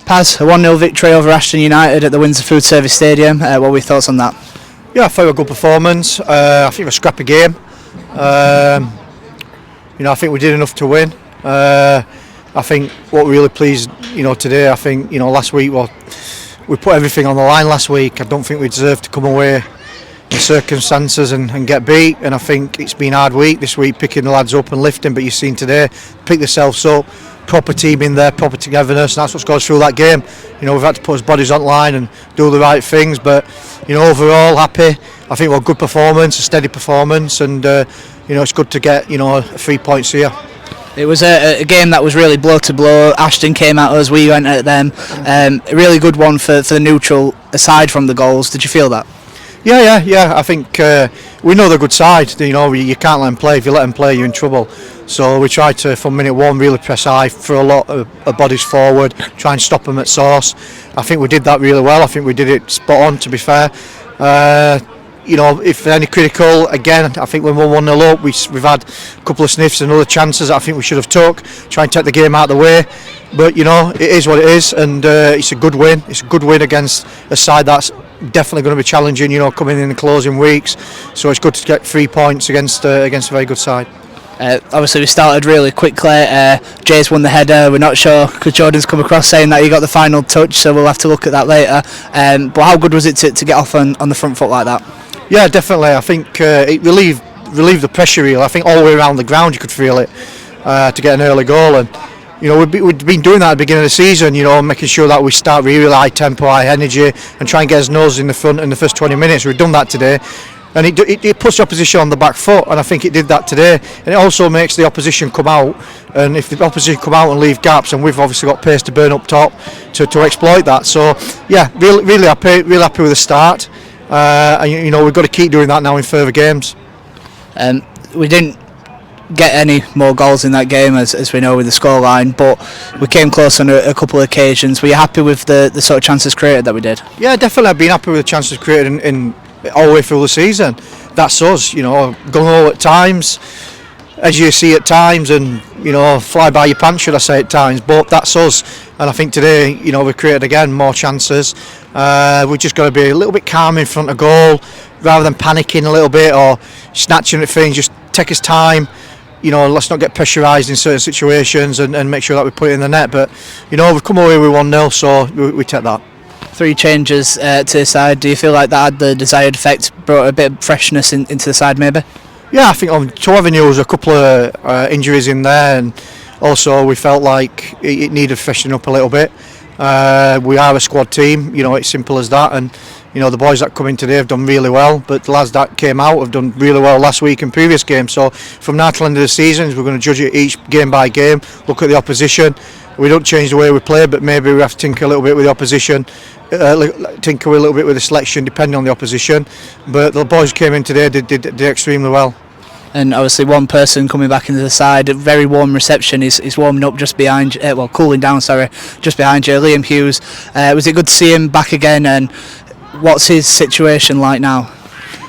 Paz, a 1-0 victory over Ashton United at the Windsor Food Service Stadium. What were your thoughts on that? Yeah, I thought it was a good performance. I think it was a scrappy game. I think we did enough to win. I think what we're really pleased, today. I think last week we put everything on the line last week. I don't think we deserved to come away in circumstances and get beat. And I think it's been a hard week this week, picking the lads up and lifting. But you've seen today, pick themselves up. Proper team in there, proper togetherness, and that's what's got us through that game. We've had to put our bodies on line and do the right things, but overall happy. I think we're a good performance, a steady performance, and it's good to get 3 points here. It was a game that was really blow to blow. Ashton came at us, we went at them. A really good one for the neutral. Aside from the goals, did you feel that? Yeah. I think we know they're a good side. You can't let them play. If you let them play, you're in trouble. So we tried to, from minute one, really press high, throw a lot of bodies forward, try and stop them at source. I think we did that really well. I think we did it spot on, to be fair. If any critical, again, I think when we're 1-0 up, we've had a couple of sniffs and other chances that I think we should have took, try and take the game out of the way. But it is what it is, and it's a good win. It's a good win against a side that's definitely going to be challenging, coming in the closing weeks. So it's good to get 3 points against a very good side. Obviously we started really quickly. Jay's won the header. We're not sure because Jordan's come across saying that he got the final touch, so we'll have to look at that later. But how good was it to get off on the front foot like that? Yeah, definitely. I think it relieved the pressure really. I think all the way around the ground you could feel it to get an early goal. And we'd been doing that at the beginning of the season, making sure that we start really high tempo, high energy, and try and get his nose in the front in the first 20 minutes. We've done that today, and it puts the opposition on the back foot, and I think it did that today. And it also makes the opposition come out, and if the opposition come out and leave gaps, and we've obviously got pace to burn up top to exploit that. So yeah, really happy with the start, and we've got to keep doing that now in further games. We didn't get any more goals in that game as we know with the scoreline, but we came close on a couple of occasions. Were you happy with the sort of chances created that we did? Yeah, definitely. I've been happy with the chances created in all the way through the season. That's us, gung-ho at times, as you see at times, and fly by your pants, should I say, at times, but that's us. And I think today, we created again more chances. We've just got to be a little bit calm in front of goal rather than panicking a little bit or snatching at things. Just take us time. Let's not get pressurised in certain situations and make sure that we put it in the net. But we've come away with 1-0, so we take that. 3 changes to the side. Do you feel like that had the desired effect, brought a bit of freshness into the side maybe? Yeah, I think on Avenue there was a couple of injuries in there, and also we felt like it needed freshening up a little bit. We are a squad team, it's simple as that, and the boys that come in today have done really well, but the lads that came out have done really well last week and previous games. So from now till the end of the season, we're going to judge it each game by game, look at the opposition. We don't change the way we play, but maybe we have to tinker a little bit with the opposition, tinker a little bit with the selection depending on the opposition. But the boys came in today, did extremely well. And obviously one person coming back into the side, a very warm reception, is warming up just behind, cooling down, just behind you, Liam Hughes. Was it good to see him back again, and what's his situation like now?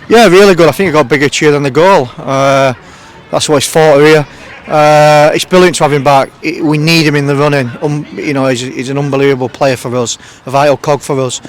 Yeah, really good. I think he got a bigger cheer than the goal. That's what he's fought here. It's brilliant to have him back. We need him in the running. He's an unbelievable player for us, a vital cog for us.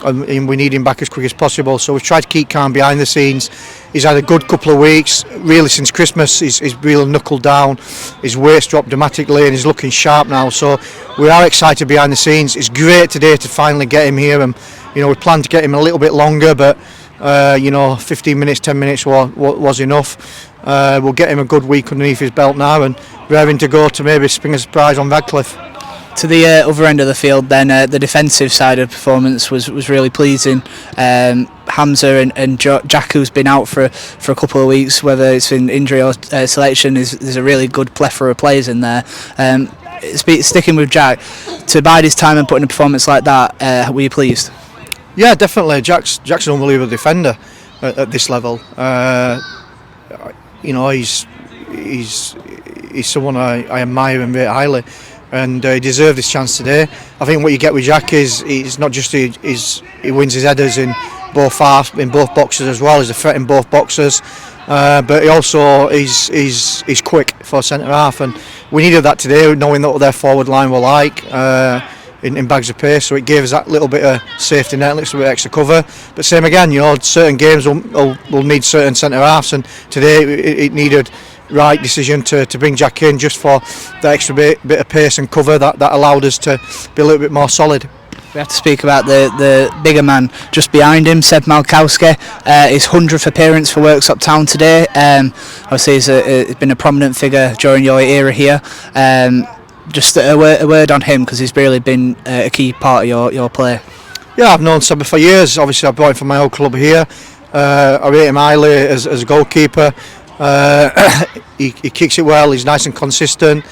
And we need him back as quick as possible. So we've tried to keep calm behind the scenes. He's had a good couple of weeks. Really, since Christmas, he's really knuckled down. His weight's dropped dramatically, and he's looking sharp now. So we are excited behind the scenes. It's great today to finally get him here, and we planned to get him a little bit longer, but 15 minutes, 10 minutes was enough. We'll get him a good week underneath his belt now, and we're having to go to maybe spring a surprise on Radcliffe. To the other end of the field then, the defensive side of performance was really pleasing. Hamza and Jack, who's been out for a couple of weeks, whether it's been injury or selection, there's a really good plethora of players in there. Sticking with Jack, to bide his time and putting a performance like that, were you pleased? Yeah, definitely. Jack's an unbelievable defender at this level. He's someone I admire and rate highly, and he deserved his chance today. I think what you get with Jack is he's not just he wins his headers in both halves, in both boxes as well. He's a threat in both boxes. but he also is quick for centre half, and we needed that today, knowing that what their forward line were like. In bags of pace, so it gave us that little bit of safety net, a little bit of extra cover. But same again, certain games will need certain centre halves, and today it needed right decision to bring Jack in just for the extra bit of pace and cover that allowed us to be a little bit more solid. We have to speak about the bigger man just behind him, Seb Malkowski. His 100th appearance for Worksop Town today. Obviously, he's been a prominent figure during your era here. Just a word on him, because he's really been a key part of your play. Yeah, I've known Seb for years. Obviously, I brought him from my old club here. I rate him highly as a goalkeeper. He kicks it well. He's nice and consistent.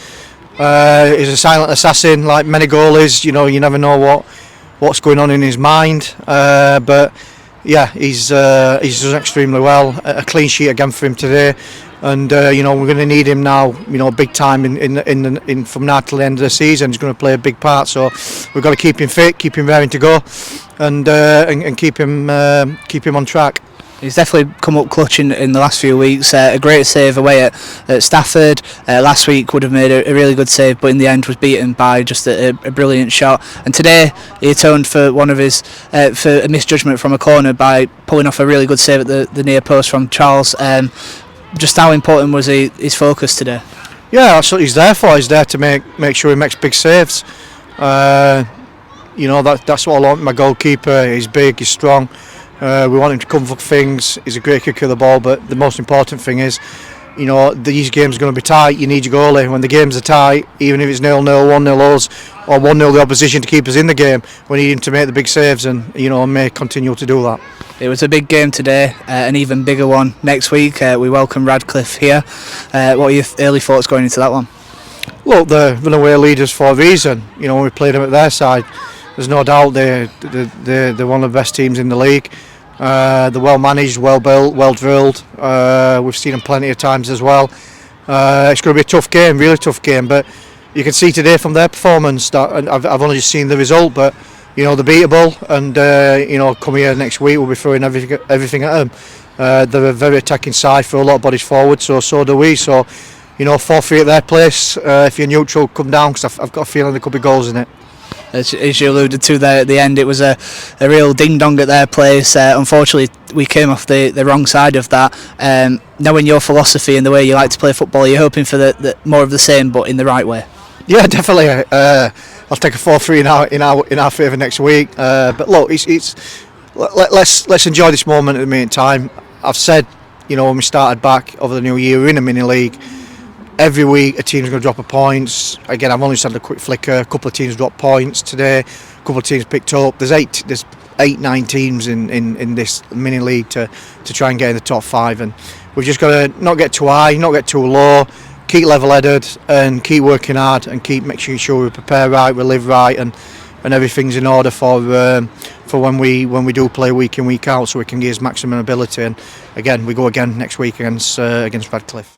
He's a silent assassin, like many goalies. You never know what's going on in his mind. But yeah, he's done extremely well. A clean sheet again for him today. And we're going to need him now. Big time in from now till the end of the season. He's going to play a big part. So we've got to keep him fit, keep him raring to go, and keep him on track. He's definitely come up clutch in the last few weeks. A great save away at Stafford. Last week would have made a really good save, but in the end was beaten by just a brilliant shot. And today he atoned for one of his for a misjudgment from a corner by pulling off a really good save at the near post from Charles. Just how important was his focus today? Yeah, that's what he's there for. He's there to make sure he makes big saves. That's what I want. My goalkeeper. He's big. He's strong. We want him to come for things. He's a great kicker of the ball, but the most important thing is, these games are going to be tight. You need your goalie. When the games are tight, even if it's 0-0, 1-0 us, or 1-0 the opposition to keep us in the game, we need him to make the big saves, and may continue to do that. It was a big game today, an even bigger one next week. We welcome Radcliffe here. What are your early thoughts going into that one? Look, they're runaway leaders for a reason. We played them at their side. There's no doubt they're one of the best teams in the league. They're well managed, well built, well drilled. We've seen them plenty of times as well. It's going to be a tough game, really tough game. But you can see today from their performance that I've only just seen the result, but they're beatable. And come here next week, we'll be throwing everything at them. They're a very attacking side, for a lot of bodies forward. So do we. So 4-3 at their place. If you're neutral, come down, because I've got a feeling there could be goals in it. As you alluded to there at the end, it was a real ding-dong at their place. Unfortunately, we came off the wrong side of that. Knowing your philosophy and the way you like to play football, you're hoping for the more of the same, but in the right way. Yeah, definitely. I'll take a 4-3 in our favour next week. But look, let's enjoy this moment at the meantime. I've said, when we started back over the new year, we're in a mini league. Every week a team's going to drop a points. Again, I've only just had a quick flicker. A couple of teams dropped points today. A couple of teams picked up. There's 8-9 teams in this mini league to try and get in the top 5, and we've just got to not get too high, not get too low, keep level-headed and keep working hard and keep making sure we prepare right, we live right, and everything's in order for when we do play week in, week out, so we can give us maximum ability. And again, we go again next week against Radcliffe.